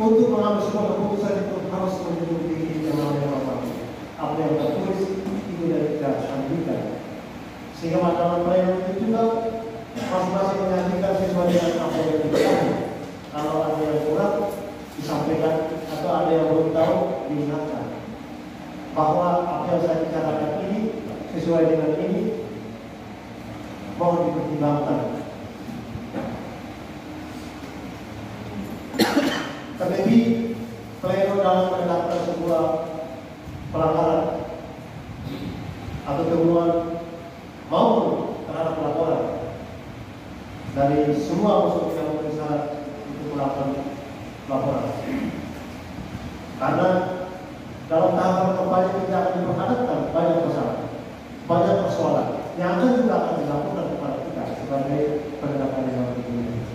untuk mengambil sebuah keputusan itu harus menjunjung yang namanya hormat. Apa yang tertulis itu dari kesandikan. Sehingga dalam pleno itu juga masing-masing menyajikan sesuai dengan apa yang diketahui. Kalau ada yang kurang disampaikan atau ada yang belum tahu diingatkan bahwa apa yang saya bicarakan ini sesuai dengan ini, mohon dipertimbangkan. Terlebih pleno dalam mendapatkan sebuah pelanggaran atau temuan maupun terhadap laporan dari semua unsur yang berusaha untuk melakukan laporan. Karena dalam tahapan kampanye kita akan diperhadapkan banyak masalah, banyak persoalan yang juga akan dilakukan kepada kita sebagai penegak keadilan ini.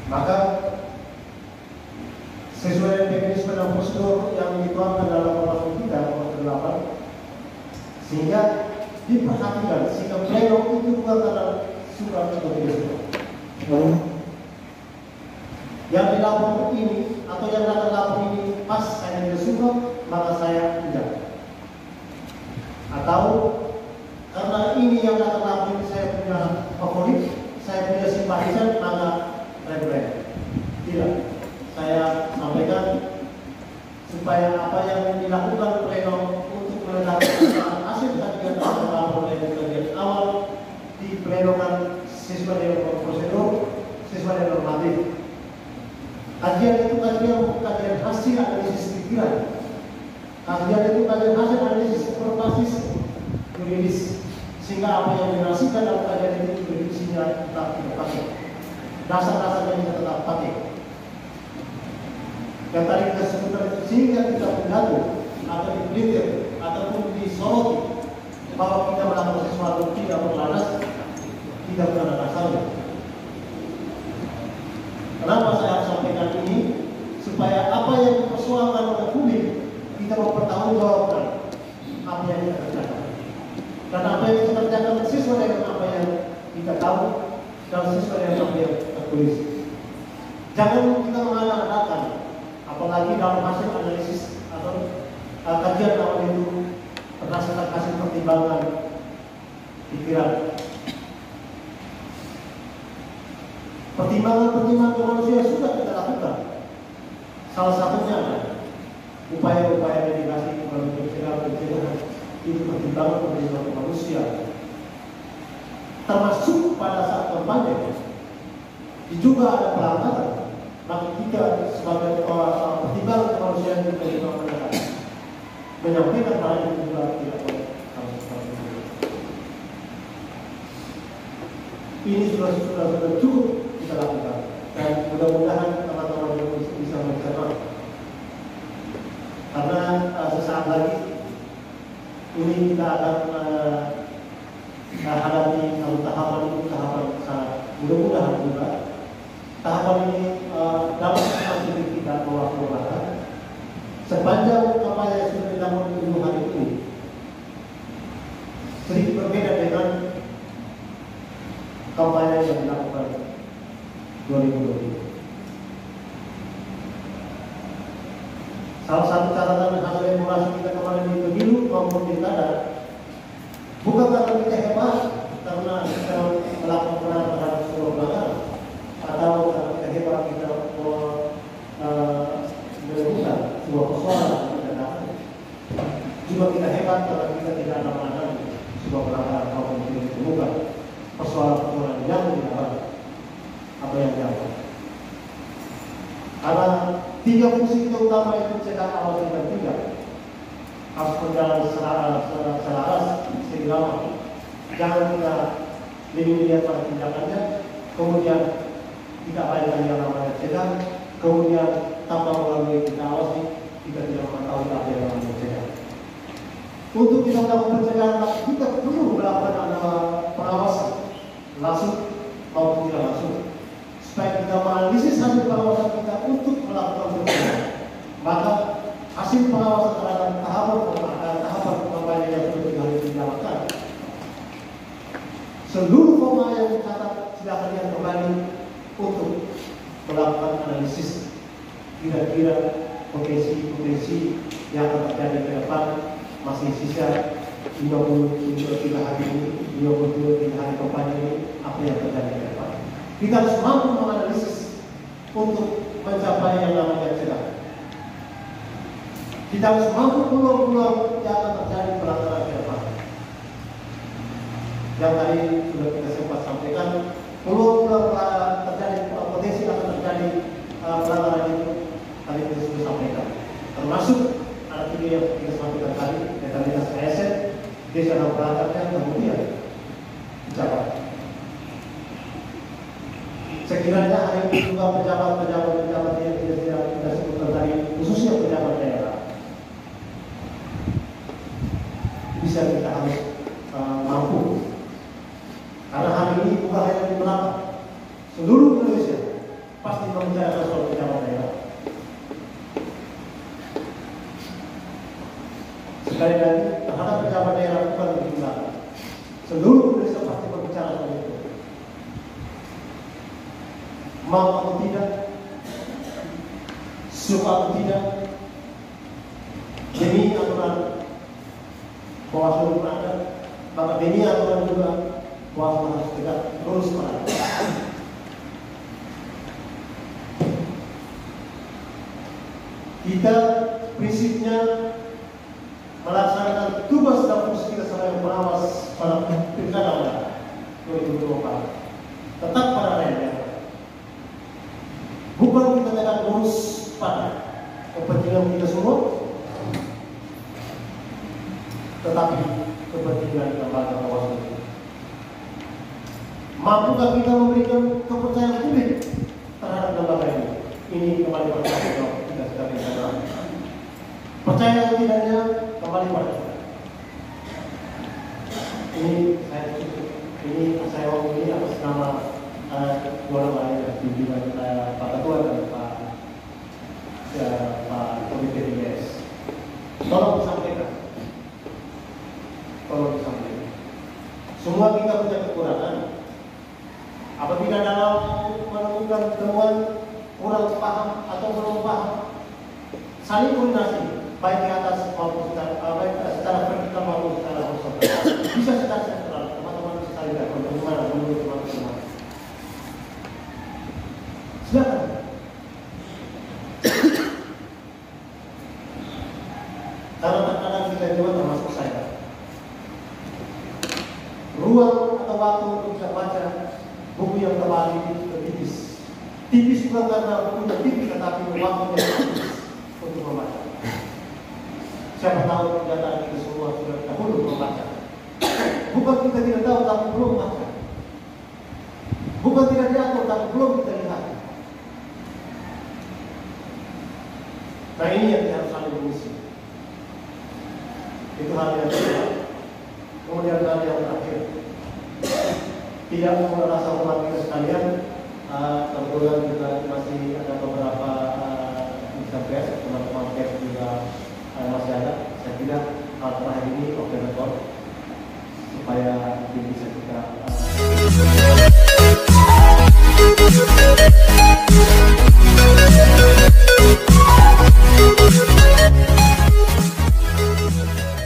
Maka sesuai mekanisme dan prosedur yang dituangkan dalam undang-undang kita nomor 8, sehingga diperhatikan sikap pleno itu bukan dalam surat atau tidak surat. Yang dilapor ini atau yang datang lapor ini pas saya tidak suka, maka saya tidak. Atau karena ini yang datang lapor ini saya punya favorit, saya punya simpatisan, maka rem-rem. Tidak. Saya sampaikan supaya apa yang dilakukan pleno untuk menetapkan hasil kajian lapor dari kajian awal diplenokan sesuai dengan prosedur, sesuai dengan normatif. Kajian itu kajian hasil analisis pikiran. Kajian itu kajian hasil analisis berbasis yuridis, sehingga apa yang dinarasikan dalam kajian itu yuridisnya tetap dipakai. Dasar-dasarnya juga tetap pakai. Yang tadi kita sebutkan sehingga kita mengganggu atau dipelintir ataupun disoroti bahwa kita melakukan sesuatu tidak berlaras, tidak pernah ada dasarnya. Kenapa saya harus sampaikan ini? Supaya apa yang dipersoalkan oleh publik kita mempertanggungjawabkan apa yang kita kerjakan. Dan apa yang kita kerjakan sesuai dengan apa yang kita tahu dan sesuai dengan apa yang tertulis. Jangan kita mengada-adakan, apalagi dalam hasil analisis atau kajian awal itu berdasarkan hasil pertimbangan pikiran. Pertimbangan-pertimbangan manusia sudah kita lakukan. Salah satunya upaya-upaya mitigasi pencegahan itu pertimbangan manusia. Termasuk pada saat kampanye juga ada pelanggaran. Maka kita sebagai pertimbangan kemanusiaan kita juga menyampaikan hal itu juga tidak boleh. Ini sudah cukup kita lakukan, dan mudah-mudahan teman-teman yang bisa mencerna. Karena sesaat lagi ini kita akan hadapi satu tahapan sangat mudah-mudahan juga. Tahapan ini dalam strategi kita mewakilkan sepanjang apa yang sudah dilakukan di hari ini sedikit berbeda dengan kampanye yang dilakukan 2020. Salah satu catatan hasil demokrasi kita kemarin di pemilu maupun di pilkada bukan karena kita hebat, karena kita melakukan peran terhadap sebuah pelanggaran, atau karena kita hebat kita menemukan sebuah persoalan yang kita dapat. Juga kita hebat karena kita tidak ada menangani sebuah pelanggaran maupun tidak ditemukan persoalan-persoalan yang didapat apa yang didapat. Karena tiga fungsi kita utama itu cetak awal dan tiga harus berjalan selaras seirama. Jangan kita lihat pada tindakannya, kemudian tidak baik yang namanya cetak, kemudian tanpa melalui kita awasi, kita tidak mengetahui apa yang namanya cetak. Untuk kita melakukan pencegahan, kita perlu melakukan pengawasan langsung maupun tidak langsung, supaya kita menganalisis hasil pengawasan kita untuk melakukan pencegahan. Maka hasil pengawasan terhadap tahapan kampanye yang sudah dijalankan, seluruh formal yang dicatat silahkan yang kembali untuk melakukan analisis kira-kira potensi-potensi yang akan terjadi ke depan masih sisa 53 hari ini, 23 hari kampanye ini, apa yang terjadi ke depan. Kita harus mampu menganalisis untuk mencapai yang namanya cerah. Kita harus mampu peluang-peluang yang akan terjadi pelanggaran ke depan. Yang tadi sudah kita sempat sampaikan, peluang-peluang terjadi, potensi akan terjadi pelanggaran itu tadi kita sudah sampaikan. Termasuk ada 3 yang kita sampaikan tadi, netralitas ASN, desa dan perangkatnya, kemudian pejabat. Sekiranya hari ini juga pejabat yang tidak sebutkan tadi, khususnya pejabat daerah, bisa kita harus mampu. Karena hari ini bukan hanya di Melaka, seluruh Indonesia pasti membicarakan soal pejabat daerah. Sekali lagi, terhadap pejabat daerah bukan di Melaka, seluruh Indonesia pasti berbicara soal itu. Mau atau tidak, suka atau tidak, demi aturan Bawaslu ada, maka demi aturan juga Bawaslu harus tegak terus pada. Kita prinsipnya melaksanakan tugas dan fungsi kita sebagai pengawas pada pilkada 2024 tetap pada rakyat. Bukan kita tegak lurus pada kepentingan kita semua, tetapi kepentingan lembaga Bawaslu. Mampukah kita memberikan kepercayaan publik terhadap lembaga ini? Ini kembali pada kita sudah bicara. Percaya atau tidaknya kembali pada kita. Ini saya ini atas nama dua lembaga pimpinan Pak Ketua dan Pak Komite IGS. Tolong disampaikan. Semua kita punya kekurangan. Apabila dalam menemukan temuan kurang paham atau belum paham, saling koordinasi baik di atas maupun secara vertikal maupun secara horizontal. Bisa secara sentral, teman-teman sekali dapat bagaimana menurut teman-teman. Silakan. Karena kadang kita juga termasuk saya. Ruang atau waktu untuk bisa baca buku yang tebal ini tipis. Tipis bukan karena bukunya tipis, tetapi waktunya tipis untuk membaca. Siapa tahu data kita semua sudah dahulu membaca. Bukan kita tidak tahu tapi belum baca. Bukan tidak diatur tapi belum kita lihat. Nah ini yang kita harus saling mengisi. Itu hal yang kedua. Kemudian hal yang terakhir, tidak mau merasa hormat kita sekalian. Kebetulan juga masih ada beberapa pers, teman-teman pers juga masih ada. Saya kira hal terakhir ini off the record supaya bisa kita